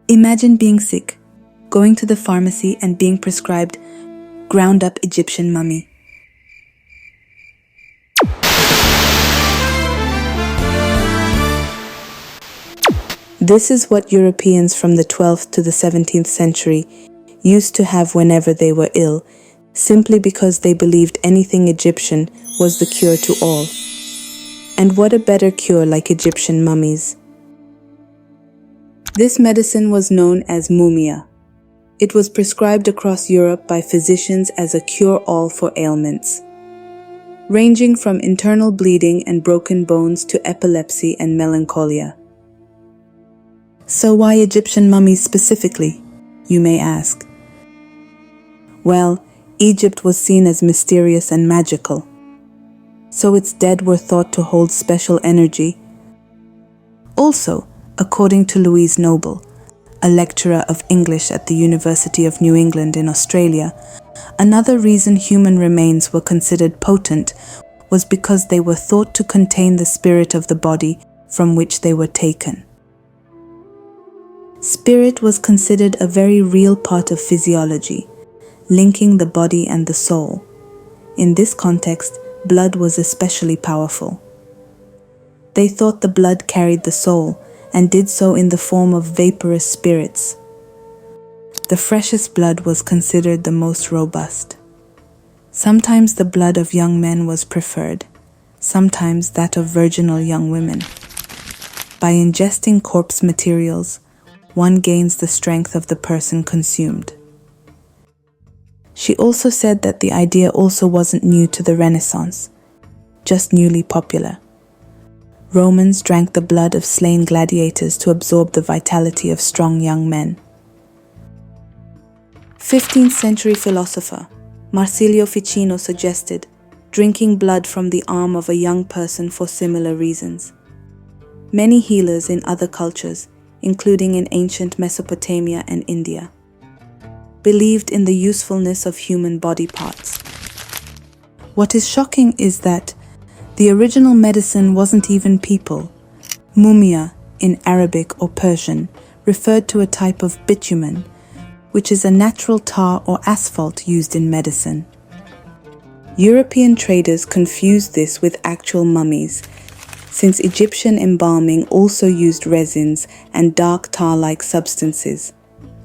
Imagine being sick, going to the pharmacy and being prescribed ground-up Egyptian mummy. This is what Europeans from the 12th to the 17th century used to have whenever they were ill, simply because they believed anything Egyptian was the cure to all. And what a better cure like Egyptian mummies. This medicine was known as mumia. It was prescribed across Europe by physicians as a cure-all for ailments, ranging from internal bleeding and broken bones to epilepsy and melancholia. So why Egyptian mummies specifically, you may ask? Well, Egypt was seen as mysterious and magical, so its dead were thought to hold special energy. Also, according to Louise Noble, a lecturer of English at the University of New England in Australia, another reason human remains were considered potent was because they were thought to contain the spirit of the body from which they were taken. Spirit was considered a very real part of physiology, linking the body and the soul. In this context, blood was especially powerful. They thought the blood carried the soul, and did so in the form of vaporous spirits. The freshest blood was considered the most robust. Sometimes the blood of young men was preferred, sometimes that of virginal young women. By ingesting corpse materials, one gains the strength of the person consumed. She also said that the idea also wasn't new to the Renaissance, just newly popular. Romans drank the blood of slain gladiators to absorb the vitality of strong young men. 15th century philosopher Marsilio Ficino suggested drinking blood from the arm of a young person for similar reasons. Many healers in other cultures, including in ancient Mesopotamia and India, believed in the usefulness of human body parts. What is shocking is that the original medicine wasn't even people. Mumia, in Arabic or Persian, referred to a type of bitumen, which is a natural tar or asphalt used in medicine. European traders confused this with actual mummies, since Egyptian embalming also used resins and dark tar-like substances.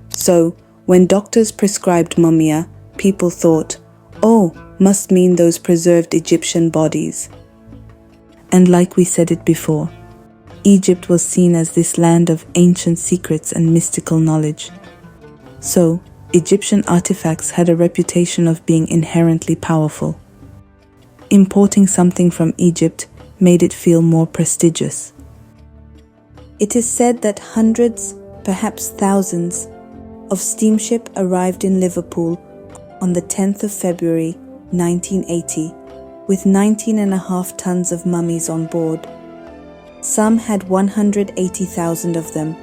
So, when doctors prescribed mumia, people thought, oh, must mean those preserved Egyptian bodies. And like we said it before, Egypt was seen as this land of ancient secrets and mystical knowledge. So, Egyptian artifacts had a reputation of being inherently powerful. Importing something from Egypt made it feel more prestigious. It is said that hundreds, perhaps thousands, of steamship arrived in Liverpool on the 10th of February 1980 with 19.5 tons of mummies on board. Some had 180,000 of them,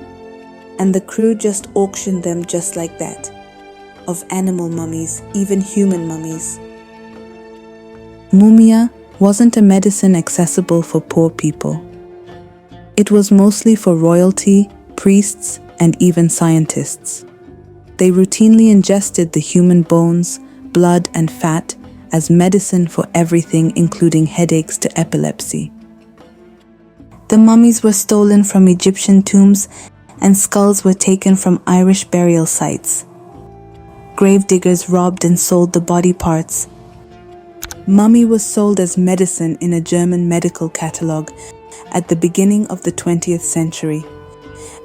and the crew just auctioned them just like that, of animal mummies, even human mummies. Mumia wasn't a medicine accessible for poor people. It was mostly for royalty, priests, and even scientists. They routinely ingested the human bones, blood, and fat as medicine for everything, including headaches to epilepsy. The mummies were stolen from Egyptian tombs, and skulls were taken from Irish burial sites. Gravediggers robbed and sold the body parts. Mummy was sold as medicine in a German medical catalogue at the beginning of the 20th century,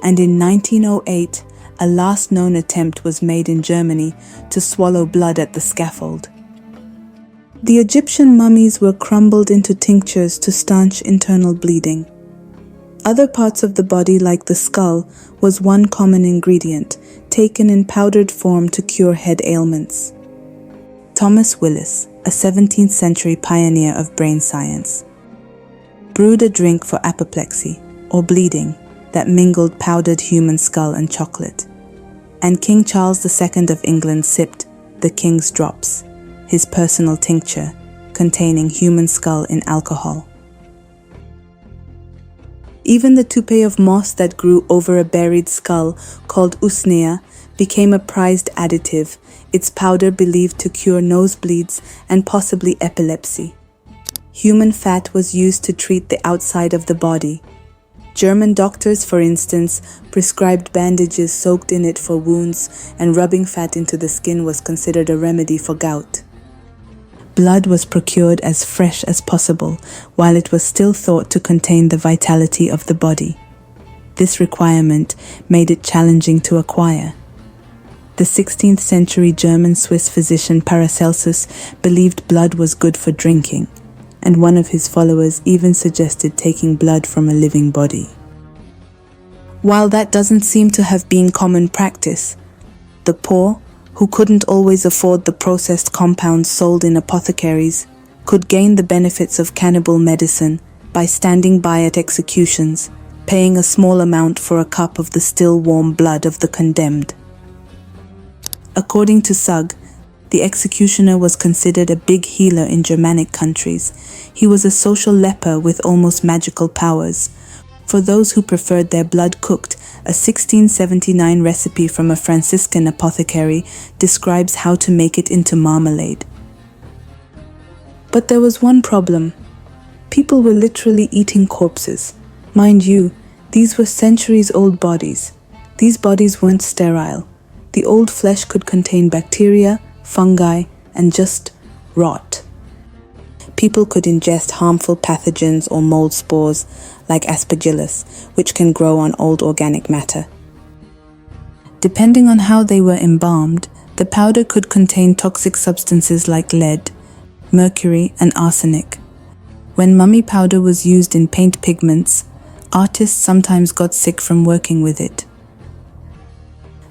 and in 1908, a last known attempt was made in Germany to swallow blood at the scaffold. The Egyptian mummies were crumbled into tinctures to stanch internal bleeding. Other parts of the body, like the skull, was one common ingredient, taken in powdered form to cure head ailments. Thomas Willis, a 17th century pioneer of brain science, brewed a drink for apoplexy, or bleeding, that mingled powdered human skull and chocolate. And King Charles II of England sipped the King's Drops, his personal tincture containing human skull in alcohol. Even the toupee of moss that grew over a buried skull, called usnea, became a prized additive, its powder believed to cure nosebleeds and possibly epilepsy. Human fat was used to treat the outside of the body. German doctors, for instance, prescribed bandages soaked in it for wounds, and rubbing fat into the skin was considered a remedy for gout. Blood was procured as fresh as possible, while it was still thought to contain the vitality of the body. This requirement made it challenging to acquire. The 16th century German-Swiss physician Paracelsus believed blood was good for drinking, and one of his followers even suggested taking blood from a living body. While that doesn't seem to have been common practice, the poor, who couldn't always afford the processed compounds sold in apothecaries, could gain the benefits of cannibal medicine by standing by at executions, paying a small amount for a cup of the still warm blood of the condemned. According to Sugg, the executioner was considered a big healer in Germanic countries. He was a social leper with almost magical powers. For those who preferred their blood cooked, a 1679 recipe from a Franciscan apothecary describes how to make it into marmalade. But there was one problem. People were literally eating corpses. Mind you, these were centuries-old bodies. These bodies weren't sterile. The old flesh could contain bacteria, fungi, and just rot. People could ingest harmful pathogens or mold spores like aspergillus, which can grow on old organic matter. Depending on how they were embalmed, the powder could contain toxic substances like lead, mercury, and arsenic. When mummy powder was used in paint pigments, artists sometimes got sick from working with it.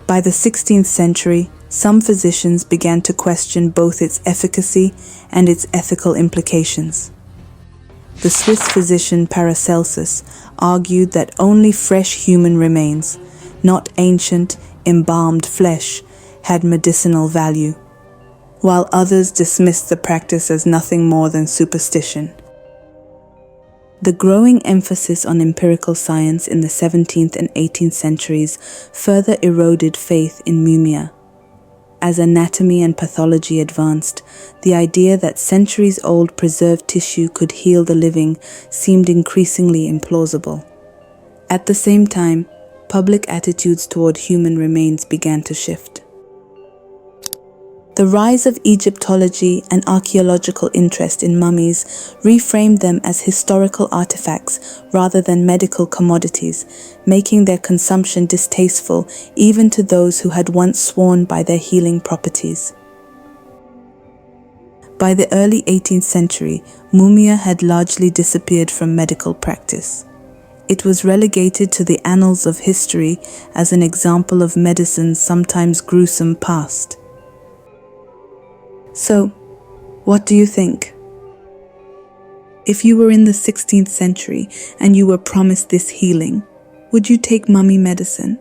By the 16th century, some physicians began to question both its efficacy and its ethical implications. The Swiss physician Paracelsus argued that only fresh human remains, not ancient, embalmed flesh, had medicinal value, while others dismissed the practice as nothing more than superstition. The growing emphasis on empirical science in the 17th and 18th centuries further eroded faith in mumia. As anatomy and pathology advanced, the idea that centuries-old preserved tissue could heal the living seemed increasingly implausible. At the same time, public attitudes toward human remains began to shift. The rise of Egyptology and archaeological interest in mummies reframed them as historical artifacts rather than medical commodities, making their consumption distasteful even to those who had once sworn by their healing properties. By the early 18th century, mumia had largely disappeared from medical practice. It was relegated to the annals of history as an example of medicine's sometimes gruesome past. So, what do you think? If you were in the 16th century and you were promised this healing, would you take mummy medicine?